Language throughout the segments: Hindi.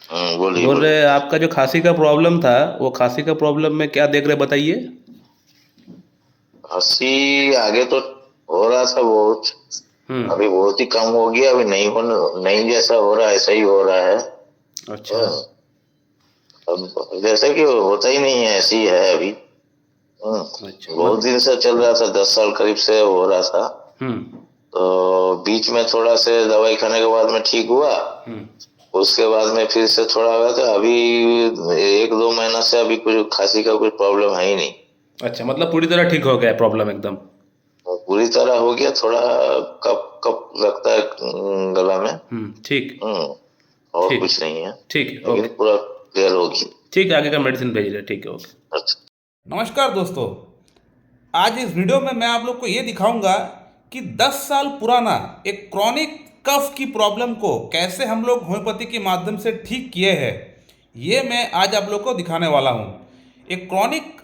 बोलिए बोल बोलिए। रहे आपका जो खांसी का प्रॉब्लम था, वो खांसी का प्रॉब्लम में क्या देख रहे बताइए। हंसी आगे तो हो रहा था बहुत। हम्म। अभी बहुत ही कम हो गया। अभी नहीं जैसा हो रहा है ऐसा ही हो रहा है। अच्छा। हम्म, अब जैसे कि होता ही नहीं है, ऐसी है अभी। अच्छा बहुत दिन से चल रहा था, 10 साल करीब से हो रहा था। हम्म। तो बीच में थोड़ा से दवाई खाने के बाद में ठीक हुआ। हम्म। उसके बाद में फिर से थोड़ा हुआ था। अभी 1-2 महीना से अभी कुछ खांसी का कुछ प्रॉब्लम है ही नहीं। अच्छा, मतलब पूरी तरह ठीक हो गया है प्रॉब्लम एकदम। वो पूरी तरह हो गया। थोड़ा कप कप लगता है गला में। ठीक। और ठीक। कुछ नहीं है। ठीक है, लेकिन ओके। पूरा क्लियर होगी। ठीक है, आगे का मेडिसिन भेज रहे, ठीक है, ओके। अच्छा। नमस्कार दोस्तों। आज इस वीडियो में मैं आप लोग को ये दिखाऊंगा कि 10 साल पुराना एक क्रॉनिक कफ की प्रॉब्लम को कैसे हम लोग होम्योपैथी के माध्यम से ठीक किए हैं। ये मैं आज आप लोग को दिखाने वाला हूँ। एक क्रॉनिक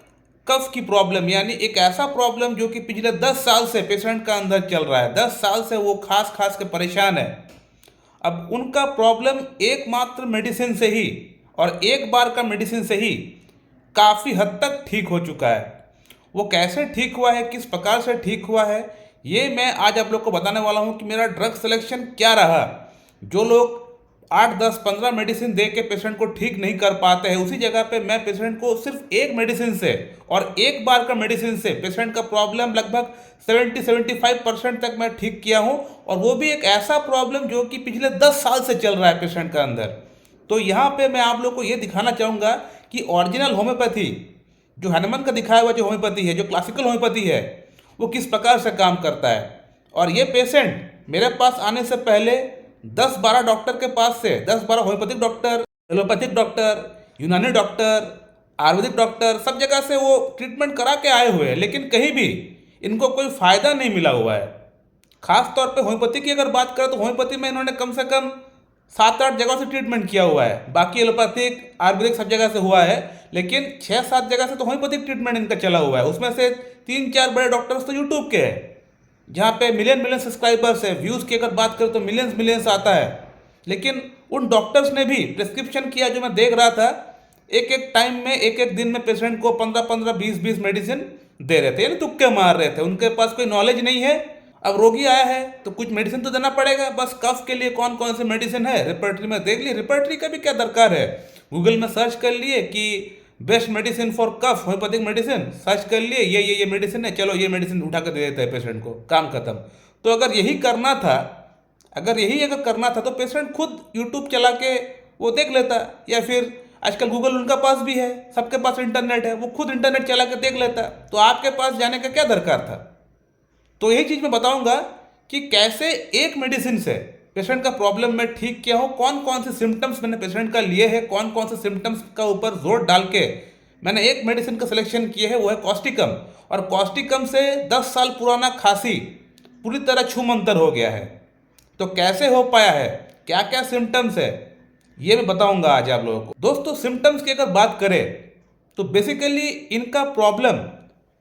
कफ की प्रॉब्लम यानी एक ऐसा प्रॉब्लम जो कि पिछले 10 साल से पेशेंट का अंदर चल रहा है। 10 साल से वो खास खास के परेशान है। अब उनका प्रॉब्लम एकमात्र मेडिसिन से ही और एक बार का मेडिसिन से ही काफ़ी हद तक ठीक हो चुका है। वो कैसे ठीक हुआ है, किस प्रकार से ठीक हुआ है, ये मैं आज आप लोग को बताने वाला हूँ कि मेरा ड्रग सिलेक्शन क्या रहा। जो लोग 8, 10, 15 मेडिसिन दे के पेशेंट को ठीक नहीं कर पाते हैं, उसी जगह पे मैं पेशेंट को सिर्फ एक मेडिसिन से और एक बार का मेडिसिन से पेशेंट का प्रॉब्लम लगभग 70-75% तक मैं ठीक किया हूँ। और वो भी एक ऐसा प्रॉब्लम जो कि पिछले 10 साल से चल रहा है पेशेंट का अंदर। तो यहाँ पे मैं आप लोग को ये दिखाना चाहूँगा कि ओरिजिनल होम्योपैथी जो हनुमान का दिखाया हुआ जो होम्योपैथी है, जो क्लासिकल होम्योपैथी है, वो किस प्रकार से काम करता है। और ये पेशेंट मेरे पास आने से पहले 10-12 डॉक्टर के पास से 10-12 होम्योपैथिक डॉक्टर, एलोपैथिक डॉक्टर, यूनानी डॉक्टर, आयुर्वेदिक डॉक्टर, सब जगह से वो ट्रीटमेंट करा के आए हुए हैं, लेकिन कहीं भी इनको कोई फ़ायदा नहीं मिला हुआ है। खास तौर पे होम्योपैथी की अगर बात करें तो होम्योपैथी में इन्होंने कम से कम 7-8 जगह से ट्रीटमेंट किया हुआ है। बाकी एलोपैथिक आयुर्वेदिक सब जगह से हुआ है, लेकिन 6-7 जगह से तो होम्योपैथिक ट्रीटमेंट इनका चला हुआ है। उसमें से 3-4 बड़े डॉक्टर्स तो यूट्यूब के हैं, जहाँ पे मिलियन मिलियन सब्सक्राइबर्स है। व्यूज़ की अगर बात करें तो मिलियंस मिलियंस आता है। लेकिन उन डॉक्टर्स ने भी प्रिस्क्रिप्शन किया, जो मैं देख रहा था, एक एक टाइम में एक एक दिन में पेशेंट को 15-15, 20-20 मेडिसिन दे रहे थे, यानी तुक्के मार रहे थे। उनके पास कोई नॉलेज नहीं है। अब रोगी आया है तो कुछ मेडिसिन तो देना पड़ेगा। बस कफ के लिए कौन कौन से मेडिसिन है रिपर्टरी में देख लिए, रिपर्टरी का भी क्या दरकार है। गूगल में सर्च कर लिए कि best medicine for cough homeopathic medicine, search कर लिए ये मेडिसिन है, चलो ये मेडिसिन उठा कर दे देते हैं पेशेंट को, काम खत्म। तो अगर यही करना था तो पेशेंट खुद यूट्यूब चला के वो देख लेता, या फिर आजकल गूगल उनका पास भी है, सबके पास इंटरनेट है, वो खुद इंटरनेट चला के देख लेता। तो आपके पास जाने का क्या दरकार था। तो यही चीज़ मैं बताऊंगा कि कैसे एक मेडिसिन से पेशेंट का प्रॉब्लम मैं ठीक किया हूँ, कौन कौन से सिम्टम्स मैंने पेशेंट का लिए हैं, कौन कौन से सिम्टम्स का ऊपर जोर डाल के मैंने एक मेडिसिन का सिलेक्शन किया है, वो है कॉस्टिकम। और कॉस्टिकम से 10 साल पुराना खांसी पूरी तरह छूमंतर हो गया है। तो कैसे हो पाया है, क्या क्या सिम्टम्स है, ये मैं बताऊंगा आज आप लोगों को। दोस्तों, सिम्टम्स की अगर बात करें तो बेसिकली इनका प्रॉब्लम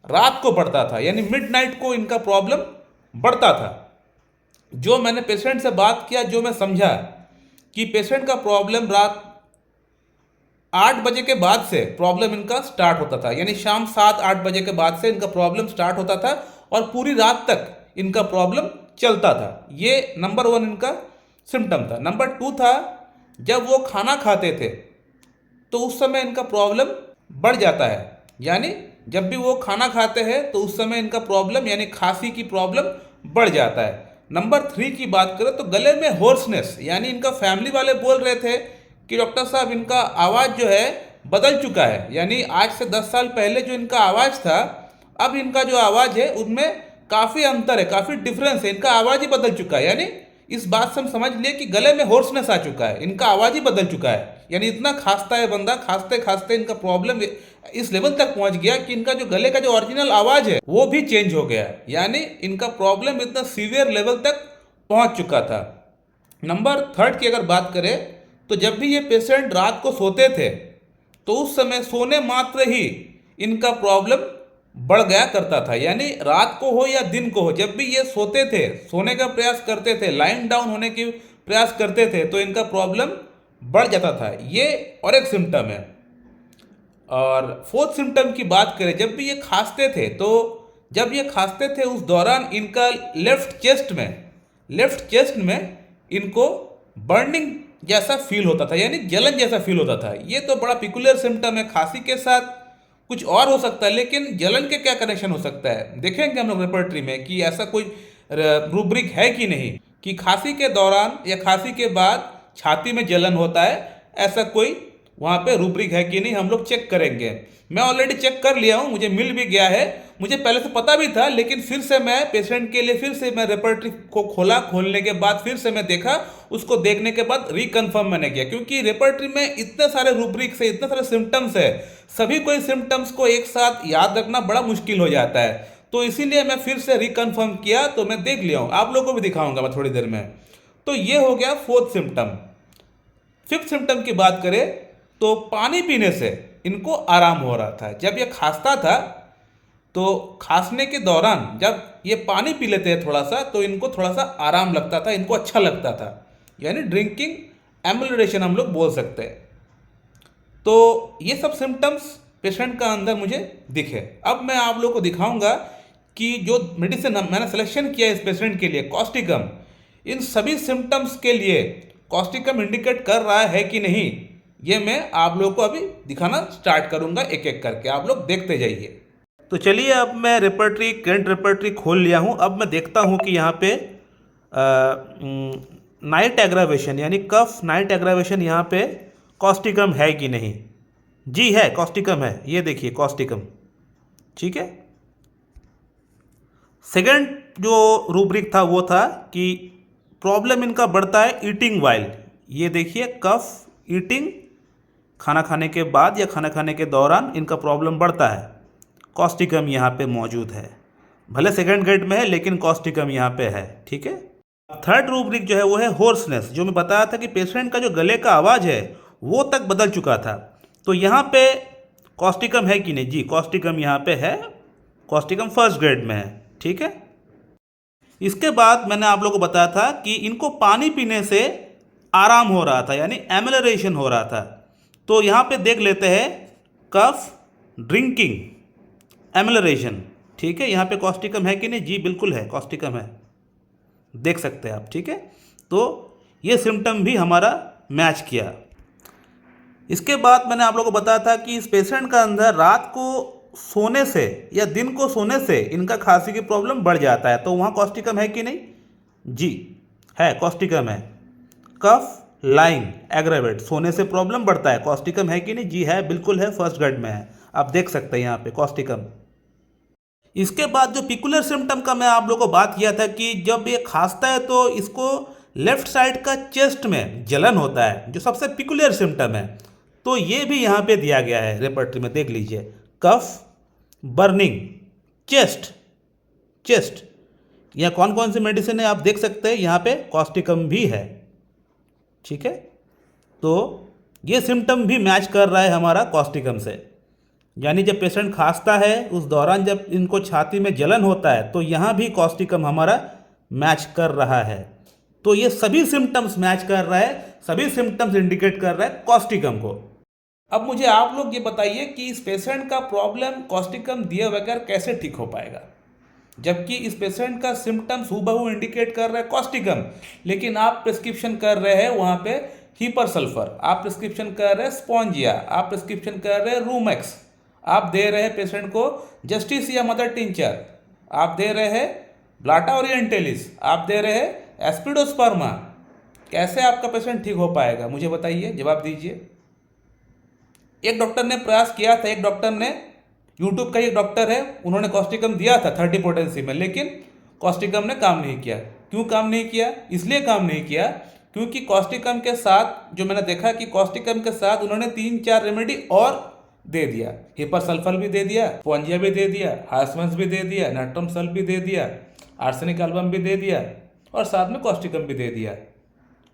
रात को बढ़ता था, यानी मिडनाइट को इनका प्रॉब्लम बढ़ता था। जो मैंने पेशेंट से बात किया, जो मैं समझा कि पेशेंट का प्रॉब्लम रात 8 बजे के बाद से प्रॉब्लम इनका स्टार्ट होता था, यानी शाम 7-8 बजे के बाद से इनका प्रॉब्लम स्टार्ट होता था और पूरी रात तक इनका प्रॉब्लम चलता था। ये नंबर 1 इनका सिम्टम था। नंबर 2 था, जब वो खाना खाते थे तो उस समय इनका प्रॉब्लम बढ़ जाता है। यानी जब भी वो खाना खाते हैं तो उस समय इनका प्रॉब्लम यानी खांसी की प्रॉब्लम बढ़ जाता है। नंबर 3 की बात करें तो गले में होर्सनेस, यानी इनका फैमिली वाले बोल रहे थे कि डॉक्टर साहब इनका आवाज़ जो है बदल चुका है, यानी आज से 10 साल पहले जो इनका आवाज़ था, अब इनका जो आवाज़ है उनमें काफ़ी अंतर है, काफ़ी डिफरेंस है, इनका आवाज़ ही बदल चुका है। यानी इस बात से हम समझ लिए कि गले में होर्सनेस आ चुका है, इनका आवाज़ ही बदल चुका है। यानी इतना खांसता है बंदा, खांसते खांसते इनका प्रॉब्लम इस लेवल तक पहुंच गया कि इनका जो गले का जो ओरिजिनल आवाज़ है वो भी चेंज हो गया है। यानी इनका प्रॉब्लम इतना सीवियर लेवल तक पहुंच चुका था। नंबर 3 की अगर बात करें तो जब भी ये पेशेंट रात को सोते थे तो उस समय सोने मात्र ही इनका प्रॉब्लम बढ़ गया करता था। यानी रात को हो या दिन को हो, जब भी ये सोते थे, सोने का प्रयास करते थे, लाइन डाउन होने की प्रयास करते थे, तो इनका प्रॉब्लम बढ़ जाता था। ये और एक सिम्टम है। और फोर्थ सिम्टम की बात करें, जब भी ये खांसते थे तो जब ये खांसते थे उस दौरान इनका लेफ्ट चेस्ट में इनको बर्निंग जैसा फील होता था, यानी जलन जैसा फील होता था। ये तो बड़ा पिकुलर सिम्टम है। खांसी के साथ कुछ और हो सकता है, लेकिन जलन के क्या कनेक्शन हो सकता है, देखेंगे हम लोग रेपर्टरी में कि ऐसा कोई रूब्रिक है कि नहीं, कि खांसी के दौरान या खांसी के बाद छाती में जलन होता है, ऐसा कोई वहाँ पे रूब्रिक है कि नहीं हम लोग चेक करेंगे। मैं ऑलरेडी चेक कर लिया हूँ, मुझे मिल भी गया है। मुझे पहले से पता भी था, लेकिन फिर से मैं पेशेंट के लिए फिर से मैं रेपर्टरी को खोलने के बाद फिर से मैं देखा, उसको देखने के बाद रिकन्फर्म मैंने किया, क्योंकि रेपर्टरी में इतने सारे रूब्रिक्स है, इतने सारे सिम्टम्स है, सभी कोई सिम्टम्स को एक साथ याद रखना बड़ा मुश्किल हो जाता है। तो इसीलिए मैं फिर से रिकन्फर्म किया, तो मैं देख लिया हूँ, आप लोगों को भी दिखाऊंगा मैं थोड़ी देर में। तो ये हो गया फोर्थ सिम्टम। फिफ्थ सिम्टम की बात करें तो पानी पीने से इनको आराम हो रहा था। जब ये खांसता था तो खांसने के दौरान जब ये पानी पी लेते हैं थोड़ा सा, तो इनको थोड़ा सा आराम लगता था, इनको अच्छा लगता था, यानी ड्रिंकिंग एम्बुलेशन हम लोग बोल सकते हैं। तो ये सब सिम्टम्स पेशेंट का अंदर मुझे दिखे। अब मैं आप लोगों को दिखाऊंगा कि जो मेडिसिन मैंने सिलेक्शन किया इस पेशेंट के लिए, कॉस्टिकम, इन सभी सिम्टम्स के लिए कॉस्टिकम इंडिकेट कर रहा है कि नहीं, ये मैं आप लोगों को अभी दिखाना स्टार्ट करूंगा एक एक करके, आप लोग देखते जाइए। तो चलिए, अब मैं करंट रेपर्टरी खोल लिया हूँ। अब मैं देखता हूँ कि यहाँ पे नाइट एग्रावेशन यानी कफ नाइट एग्रावेशन यहाँ पे कॉस्टिकम है कि नहीं। जी है, कॉस्टिकम है, ये देखिए कॉस्टिकम, ठीक है। सेकंड जो रूब्रिक था वो था कि प्रॉब्लम इनका बढ़ता है ईटिंग वाइल। ये देखिए कफ ईटिंग, खाना खाने के बाद या खाना खाने के दौरान इनका प्रॉब्लम बढ़ता है, कॉस्टिकम यहाँ पे मौजूद है। भले सेकंड ग्रेड में है लेकिन कॉस्टिकम यहाँ पे है, ठीक है। थर्ड रूब्रिक जो है वो है होर्सनेस। जो मैं बताया था कि पेशेंट का जो गले का आवाज़ है वो तक बदल चुका था, तो यहाँ पे कॉस्टिकम है कि नहीं। जी, कॉस्टिकम यहाँ पे है, कॉस्टिकम फर्स्ट ग्रेड में है, ठीक है। इसके बाद मैंने आप लोगों को बताया था कि इनको पानी पीने से आराम हो रहा था, यानी एमलरेशन हो रहा था। तो यहाँ पे देख लेते हैं कफ ड्रिंकिंग एमलरेशन, ठीक है। यहाँ पे कॉस्टिकम है कि नहीं। जी बिल्कुल है, कॉस्टिकम है, देख सकते हैं आप, ठीक है। तो ये सिम्टम भी हमारा मैच किया। इसके बाद मैंने आप लोगों को बताया था कि इस पेशेंट का अंदर रात को सोने से या दिन को सोने से इनका खांसी की प्रॉब्लम बढ़ जाता है, तो वहाँ कॉस्टिकम है कि नहीं। जी है, कॉस्टिकम है। कफ लाइंग एग्रेवेट, सोने से प्रॉब्लम बढ़ता है, कॉस्टिकम है कि नहीं। जी है, बिल्कुल है, फर्स्ट ग्रेड में है, आप देख सकते हैं यहाँ पे कॉस्टिकम। इसके बाद जो पिकुलर सिम्टम का मैं आप लोगों को बात किया था कि जब ये खांसता है तो इसको लेफ्ट साइड का चेस्ट में जलन होता है, जो सबसे पिकुलर सिम्टम है। तो ये भी यहाँ पे दिया गया है रेपर्टरी में, देख लीजिए, कफ बर्निंग चेस्ट यहाँ कौन कौन सी मेडिसिन है आप देख सकते हैं, यहाँ पे कॉस्टिकम भी है, ठीक है। तो ये सिम्टम भी मैच कर रहा है हमारा कॉस्टिकम से, यानी जब पेशेंट खांसता है उस दौरान जब इनको छाती में जलन होता है तो यहाँ भी कॉस्टिकम हमारा मैच कर रहा है। तो ये सभी सिम्टम्स मैच कर रहा है, सभी सिम्टम्स इंडिकेट कर रहा है कॉस्टिकम को। अब मुझे आप लोग ये बताइए कि इस पेशेंट का प्रॉब्लम कॉस्टिकम दिए बगैर कैसे ठीक हो पाएगा, जबकि इस पेशेंट का सिम्टम्स हूबहू इंडिकेट कर रहा है कॉस्टिकम, लेकिन आप प्रिस्क्रिप्शन कर रहे हैं वहाँ पे हीपर सल्फर, आप प्रिस्क्रिप्शन कर रहे हैं स्पॉन्जिया, आप प्रिस्क्रिप्शन कर रहे हैं रूमेक्स, आप दे रहे हैं पेशेंट को जस्टिसिया मदर टिंचर, आप दे रहे हैं ब्लाटा ओरिएंटलिस, आप दे रहे हैं एस्पिडोस्पर्मा। कैसे आपका पेशेंट ठीक हो पाएगा, मुझे बताइए, जवाब दीजिए। एक डॉक्टर ने प्रयास किया था, एक डॉक्टर ने, यूट्यूब का एक डॉक्टर है, उन्होंने कॉस्टिकम दिया था 30 पोटेंसी में, लेकिन कॉस्टिकम ने काम नहीं किया। क्यों काम नहीं किया? इसलिए काम नहीं किया क्योंकि कॉस्टिकम के साथ जो मैंने देखा कि कॉस्टिकम के साथ उन्होंने 3-4 रेमेडी और दे दिया, हीपर सल्फर भी दे दिया, स्पॉन्जिया भी दे दिया, हास्मस भी दे दिया, नाट्रम सल्फ भी दे दिया, आर्सेनिक एल्बम भी दे दिया और साथ में कॉस्टिकम भी दे दिया।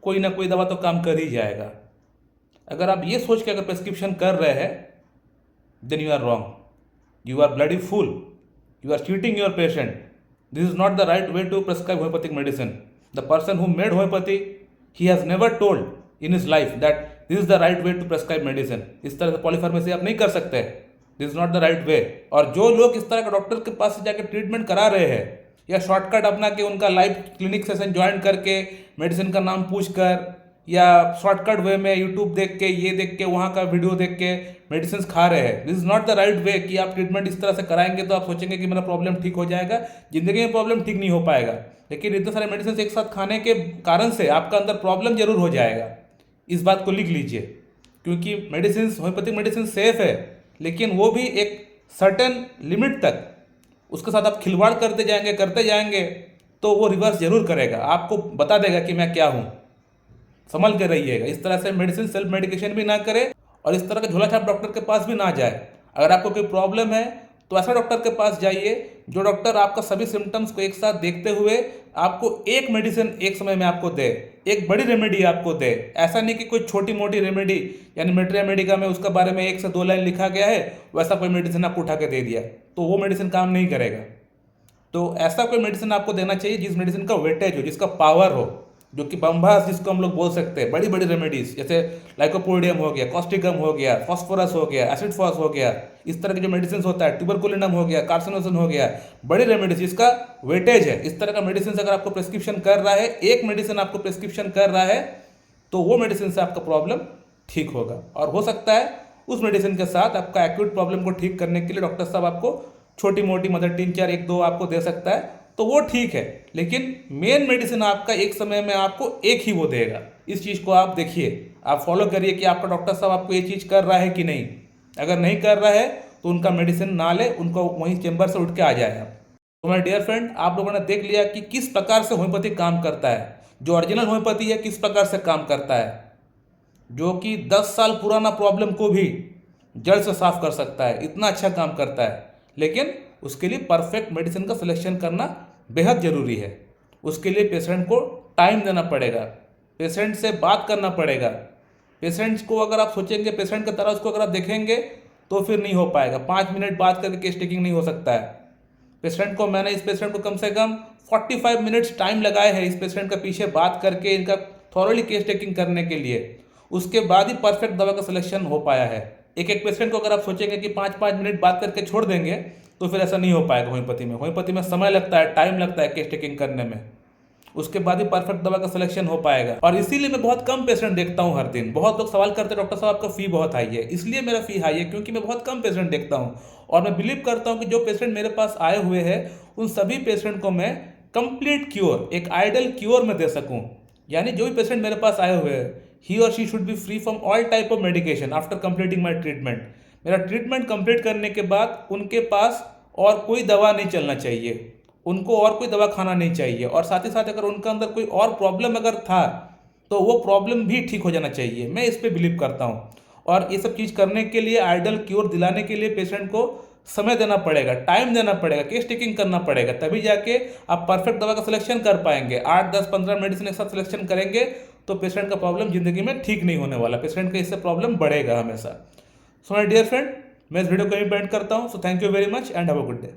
कोई ना कोई दवा तो काम कर ही जाएगा। अगर आप ये सोच के अगर प्रिस्क्रिप्शन कर रहे हैं, then you are wrong, you are bloody fool, you are cheating your patient. This is not the right way to prescribe homeopathic medicine. The person who made homeopathy, he has never told in his life that this is the right way to prescribe medicine. इस तरह से पॉलीफार्मेसी आप नहीं कर सकते, this is not the right way. और जो लोग इस तरह का डॉक्टर के पास से जाकर ट्रीटमेंट करा रहे हैं या शॉर्टकट अपना के उनका लाइव क्लिनिक सेशन ज्वाइन करके मेडिसिन का नाम पूछकर या शॉर्टकट वे में यूट्यूब देख के ये देख के वहाँ का वीडियो देख के मेडिसिन खा रहे हैं, this is not the right वे कि आप ट्रीटमेंट इस तरह से कराएंगे तो आप सोचेंगे कि मेरा प्रॉब्लम ठीक हो जाएगा। जिंदगी में प्रॉब्लम ठीक नहीं हो पाएगा, लेकिन इतने सारे मेडिसिन एक साथ खाने के कारण से आपका अंदर प्रॉब्लम जरूर हो जाएगा। इस बात को लिख लीजिए, क्योंकि मेडिसिन होम्योपैथिक मेडिसिन सेफ है, लेकिन वो भी एक सर्टेन लिमिट तक उसके साथ आप खिलवाड़ करते जाएंगे तो वो रिवर्स जरूर करेगा, आपको बता देगा कि मैं क्या हूँ। संभल के रहिएगा, इस तरह से मेडिसिन सेल्फ मेडिकेशन भी ना करें और इस तरह के झोला छाप डॉक्टर के पास भी ना जाए। अगर आपको कोई प्रॉब्लम है तो ऐसा डॉक्टर के पास जाइए जो डॉक्टर आपका सभी सिम्टम्स को एक साथ देखते हुए आपको एक मेडिसिन एक समय में आपको दे, एक बड़ी रेमेडी आपको दे। ऐसा नहीं कि कोई छोटी मोटी रेमेडी यानी मेट्रिया मेडिका में उसके बारे में 1 से 2 लाइन लिखा गया है, वैसा कोई मेडिसिन आपको उठा के दे दिया तो वो मेडिसिन काम नहीं करेगा। तो ऐसा कोई मेडिसिन आपको देना चाहिए जिस मेडिसिन का वेटेज हो, जिसका पावर हो, जो कि बम्बास जिसको हम लोग बोल सकते हैं, बड़ी बड़ी रेमेडीज जैसे लाइकोपोडियम हो गया, कॉस्टिकम हो गया, फॉस्फोरस हो गया, एसिड फॉस हो गया, इस तरह के जो मेडिसिन होता है, ट्यूबरकुलिनम हो गया, कार्सिनोजन हो गया, बड़ी रेमेडीज जिसका वेटेज है। इस तरह का मेडिसिन अगर आपको प्रेस्क्रिप्शन कर रहा है, एक मेडिसिन आपको प्रेस्क्रिप्शन कर रहा है, तो वो मेडिसिन से आपका प्रॉब्लम ठीक होगा। और हो सकता है उस मेडिसिन के साथ आपका एक्यूट प्रॉब्लम को ठीक करने के लिए डॉक्टर साहब आपको छोटी मोटी मतलब 3, 4, 1, 2 आपको दे सकता है, तो वो ठीक है, लेकिन मेन मेडिसिन आपका एक समय में आपको एक ही वो देगा। इस चीज़ को आप देखिए, आप फॉलो करिए कि आपका डॉक्टर साहब आपको ये चीज़ कर रहा है कि नहीं। अगर नहीं कर रहा है तो उनका मेडिसिन ना ले, उनको वहीं चेंबर से उठ के आ जाए। तो माय डियर फ्रेंड, आप लोगों ने देख लिया कि किस प्रकार से होम्योपैथी काम करता है, जो ओरिजिनल होम्योपैथी है किस प्रकार से काम करता है, जो कि 10 साल पुराना प्रॉब्लम को भी जड़ से साफ कर सकता है, इतना अच्छा काम करता है। लेकिन उसके लिए परफेक्ट मेडिसिन का सिलेक्शन करना बेहद ज़रूरी है। उसके लिए पेशेंट को टाइम देना पड़ेगा, पेशेंट से बात करना पड़ेगा। पेशेंट्स को अगर आप सोचेंगे पेशेंट की तरह उसको अगर आप देखेंगे तो फिर नहीं हो पाएगा। 5 मिनट बात करके केस टेकिंग नहीं हो सकता है। पेशेंट को मैंने इस पेशेंट को कम से कम 45 मिनट्स टाइम लगाए हैं इस पेशेंट का पीछे बात करके इनका थॉरोली केस टेकिंग करने के लिए। उसके बाद ही परफेक्ट दवा का सिलेक्शन हो पाया है। एक पेशेंट को अगर आप सोचेंगे कि 5-5 मिनट बात करके छोड़ देंगे तो फिर ऐसा नहीं हो पाएगा। होम्योपैथी में समय लगता है, टाइम लगता है केस टेकिंग करने में, उसके बाद ही परफेक्ट दवा का सिलेक्शन हो पाएगा। और इसीलिए मैं बहुत कम पेशेंट देखता हूँ हर दिन। बहुत लोग सवाल करते हैं डॉक्टर साहब आपका फ़ी बहुत हाई है। इसलिए मेरा फ़ी हाई है क्योंकि मैं बहुत कम पेशेंट देखता हूँ और मैं बिलीव करता हूँ कि जो पेशेंट मेरे पास आए हुए हैं उन सभी पेशेंट को मैं कंप्लीट क्योर, एक आइडल क्योर में दे सकूँ। यानी जो भी पेशेंट मेरे पास आए हुए हैं, ही और she should be free from all type of medication after completing my treatment. मेरा ट्रीटमेंट कंप्लीट करने के बाद उनके पास और कोई दवा नहीं चलना चाहिए, उनको और कोई दवा खाना नहीं चाहिए। और साथ ही साथ अगर उनका अंदर कोई और प्रॉब्लम अगर था तो वो प्रॉब्लम भी ठीक हो जाना चाहिए। मैं इस पर बिलीव करता हूँ। और ये सब चीज़ करने के लिए, आइडल क्योर दिलाने के लिए पेशेंट को समय देना पड़ेगा, टाइम देना पड़ेगा, केस टेकिंग करना पड़ेगा, तभी जाके आप परफेक्ट दवा का सिलेक्शन कर पाएंगे। 8, 10, 15 मेडिसिन एक साथ सिलेक्शन करेंगे तो पेशेंट का प्रॉब्लम जिंदगी में ठीक नहीं होने वाला, पेशेंट का इससे प्रॉब्लम बढ़ेगा हमेशा। सो माय डियर फ्रेंड, मैं इस वीडियो को यहीं पे एंड करता हूँ। So thank you very much and have a good day.